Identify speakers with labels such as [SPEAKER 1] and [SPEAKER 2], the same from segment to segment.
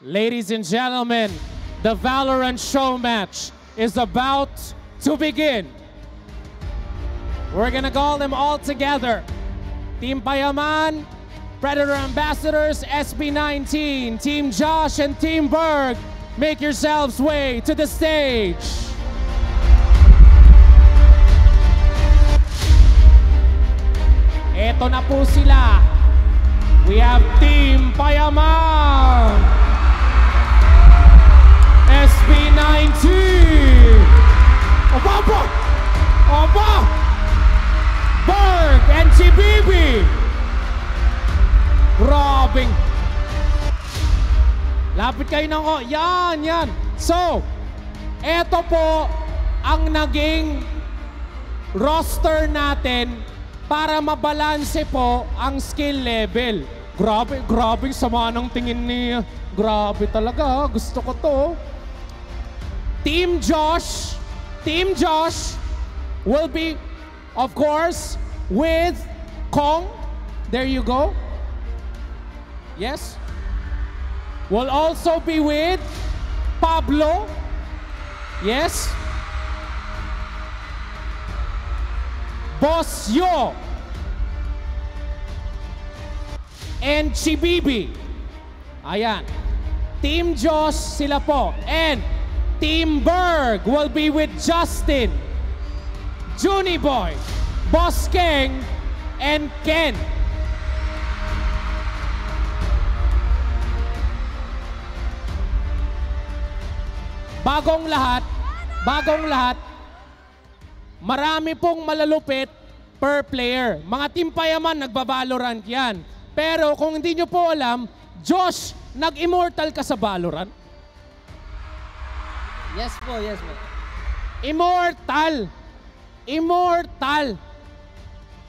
[SPEAKER 1] Ladies and gentlemen, the Valorant show match is about to begin. We're gonna call them all together. Team Payaman, Predator Ambassadors, SB19, Team Josh, and Team Berg. Make yourselves way to the stage. Eto na po sila. We have Team Payaman, SB19. Oba! Oba! Berg and Chibibi. Grabing. Lapit kayo ng yan. So, eto po ang naging roster natin para mabalanse po ang skill level. Grabe sama ng tingin niya. Grabe talaga, gusto ko to. Team Josh will be, of course, with Kong. There you go. Yes. Will also be with Pablo. Yes. Boss Yo. And Chibibi. Ayan. Team Josh sila po. And Team Berg will be with Justin, Juniboy, Boss Keng, and Ken. Bagong lahat, marami pong malalupit per player. Mga Team Payaman, nagba-Valorant yan. Pero kung hindi nyo po alam, Josh, nag-immortal ka sa Valorant?
[SPEAKER 2] Yes po.
[SPEAKER 1] Immortal.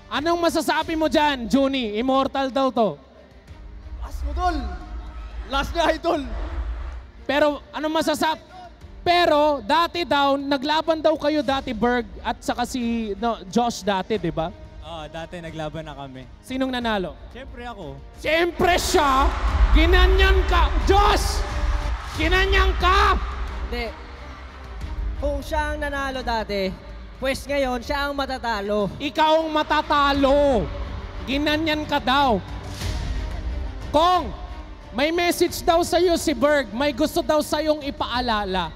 [SPEAKER 1] Anong masasabi mo dyan, Juni? Immortal daw to.
[SPEAKER 2] Last mo, Dol. Last na, Idol.
[SPEAKER 1] Pero anong masasabi? Pero dati daw, naglaban daw kayo dati, Berg, at saka si Josh dati, di ba?
[SPEAKER 3] Oo, dati naglaban na kami.
[SPEAKER 1] Sinong nanalo?
[SPEAKER 3] Siyempre ako.
[SPEAKER 1] Siyempre siya! Ginanyan ka! Josh! Ginanyan ka!
[SPEAKER 2] Hindi. Kung siya ang nanalo dati, pues ngayon siya ang matatalo.
[SPEAKER 1] Ikaw ang matatalo. Ginanyan ka daw. Kong, may message daw sa'yo si Berg. May gusto daw sa'yong ipaalala.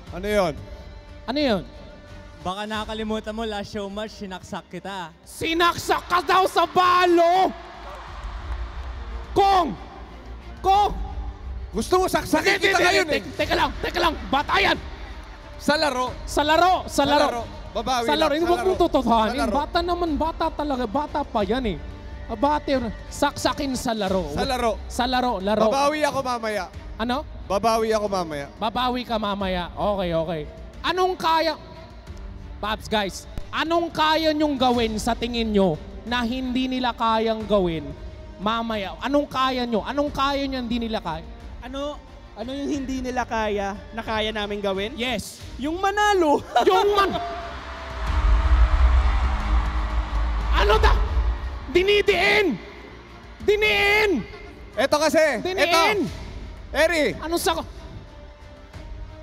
[SPEAKER 4] Ano yun?
[SPEAKER 1] Ano yun?
[SPEAKER 3] Baka nakakalimutan mo, last show match, sinaksak kita.
[SPEAKER 1] Sinaksak ka daw sa balo! Kong!
[SPEAKER 4] Gusto mo saksakin kita ngayon eh.
[SPEAKER 1] Teka lang, batayan!
[SPEAKER 4] Sa laro.
[SPEAKER 1] Sa laro.
[SPEAKER 4] Babawi
[SPEAKER 1] sa laro.
[SPEAKER 4] lang.
[SPEAKER 1] Huwag mong tututuhanin. Bata naman, bata talaga. Bata pa yan eh. Saksakin sa laro.
[SPEAKER 4] Sa laro.
[SPEAKER 1] Laro.
[SPEAKER 4] Babawi ako mamaya.
[SPEAKER 1] Ano?
[SPEAKER 4] Babawi ako mamaya.
[SPEAKER 1] Babawi ka mamaya. Okay. Anong kaya... Paps, guys. Anong kaya nyong gawin sa tingin nyo na hindi nila kayang gawin mamaya? Anong kaya nyo? Anong kaya nyo hindi nila kaya?
[SPEAKER 5] Ano yung hindi nila kaya na kaya namin gawin?
[SPEAKER 1] Yes.
[SPEAKER 5] Yung manalo.
[SPEAKER 1] Ano da? Dinidiin!
[SPEAKER 4] Eto kasi.
[SPEAKER 1] Diniin!
[SPEAKER 4] Eri,
[SPEAKER 1] Ano sa...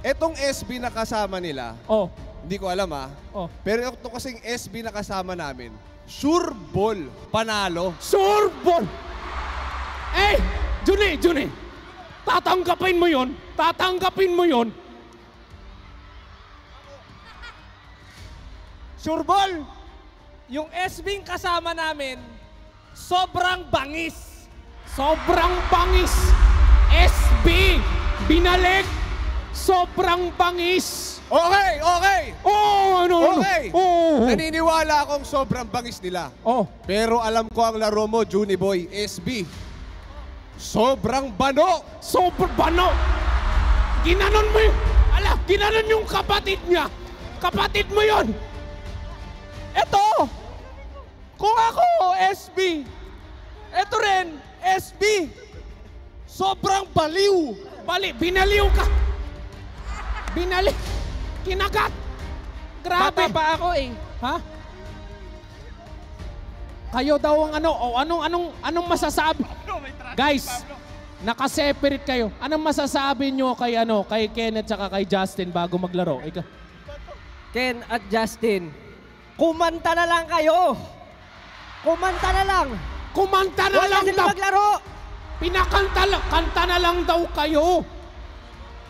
[SPEAKER 4] etong SB na kasama nila,
[SPEAKER 1] Oh.
[SPEAKER 4] hindi ko alam
[SPEAKER 1] Oh.
[SPEAKER 4] pero ito kasing SB na kasama namin, sure ball, panalo.
[SPEAKER 1] Sorbon! Eh! Juni! Tatanggapin mo yun!
[SPEAKER 5] Sureball, yung SB kasama namin, sobrang bangis.
[SPEAKER 1] SB! Binalik! Sobrang bangis!
[SPEAKER 4] Okay!
[SPEAKER 1] Ano?
[SPEAKER 4] Okay!
[SPEAKER 1] Oh!
[SPEAKER 4] Naniniwala akong sobrang bangis nila.
[SPEAKER 1] Oh!
[SPEAKER 4] Pero alam ko ang laro mo, Juniboy, SB. Sobrang bano!
[SPEAKER 1] Sobrang bano! Ginanon mo yun! Ginanon yung kapatid niya! Kapatid mo yun!
[SPEAKER 5] Eto! Kung ako, SB. Eto rin, SB. Sobrang baliw.
[SPEAKER 1] Binaliw ka! Kinagat! Grabe!
[SPEAKER 5] Bata pa ako eh.
[SPEAKER 1] Ha? Kayo daw ang ano, o anong masasabi? Guys, Nakaseparate kayo. Anong masasabi nyo kay Kenneth at kay Justin bago maglaro?
[SPEAKER 2] Ken at Justin, kumanta na lang kayo. Kumanta na lang.
[SPEAKER 1] Kumanta na
[SPEAKER 2] Huwag na
[SPEAKER 1] lang
[SPEAKER 2] sila
[SPEAKER 1] daw.
[SPEAKER 2] maglaro.
[SPEAKER 1] Kanta na lang daw kayo.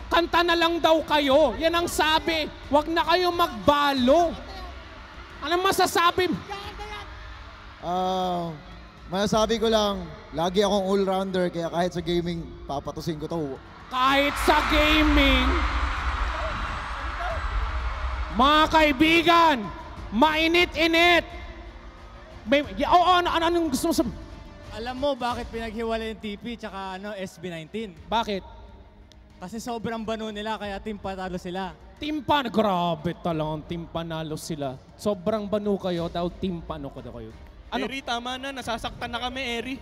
[SPEAKER 1] Kanta na lang daw kayo. Yan ang sabi. Huwag na kayo magbalo. Anong masasabi?
[SPEAKER 6] Masasabi ko lang, lagi akong all-rounder, kaya kahit sa gaming, papatusin ko to.
[SPEAKER 1] Kahit sa gaming, mga kaibigan, mainit-init. Anong gusto mo sabihin?
[SPEAKER 3] Alam mo bakit pinaghiwalay yung TP tsaka SB19?
[SPEAKER 1] Bakit?
[SPEAKER 3] Kasi sobrang bano nila kaya team patalo sila.
[SPEAKER 1] Timpan, grabe talagang timpanalo sila. Sobrang banu kayo, dahil timpano ko kayo. Ano?
[SPEAKER 5] Eri, tama na. Nasasaktan na kami, Eri.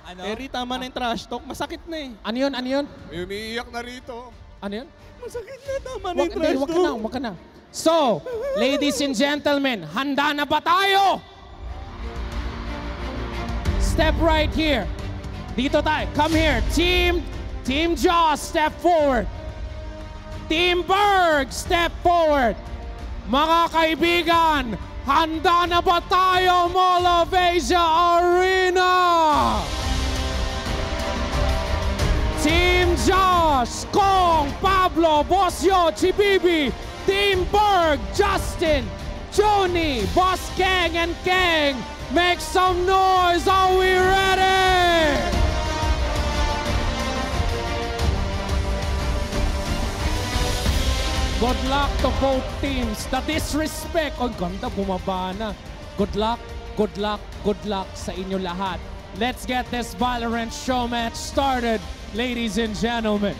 [SPEAKER 3] Ano?
[SPEAKER 5] Eri, tama na yung trash talk. Masakit na eh.
[SPEAKER 1] Ano yun? Ano yun?
[SPEAKER 4] May umiiyak na rito.
[SPEAKER 1] Ano yun?
[SPEAKER 5] Masakit na, tama na
[SPEAKER 1] Wag,
[SPEAKER 5] yung trash
[SPEAKER 1] wag ka
[SPEAKER 5] talk.
[SPEAKER 1] na, wag ka na. So, ladies and gentlemen, handa na ba tayo? Step right here. Dito tayo. Come here. Team Jaws, step forward. Team Berg, step forward. Mga kaibigan, handa na ba tayo, Mall of Asia Arena? Team Josh, Kong, Pablo, Bosyo, Chibibi, Team Berg, Justin, Joni, Boss Kang, and Kang. Make some noise. Are we ready? Good luck to both teams. The disrespect. Ang ganda, bumaba na. Good luck, good luck, good luck sa inyo lahat. Let's get this Valorant show match started, ladies and gentlemen.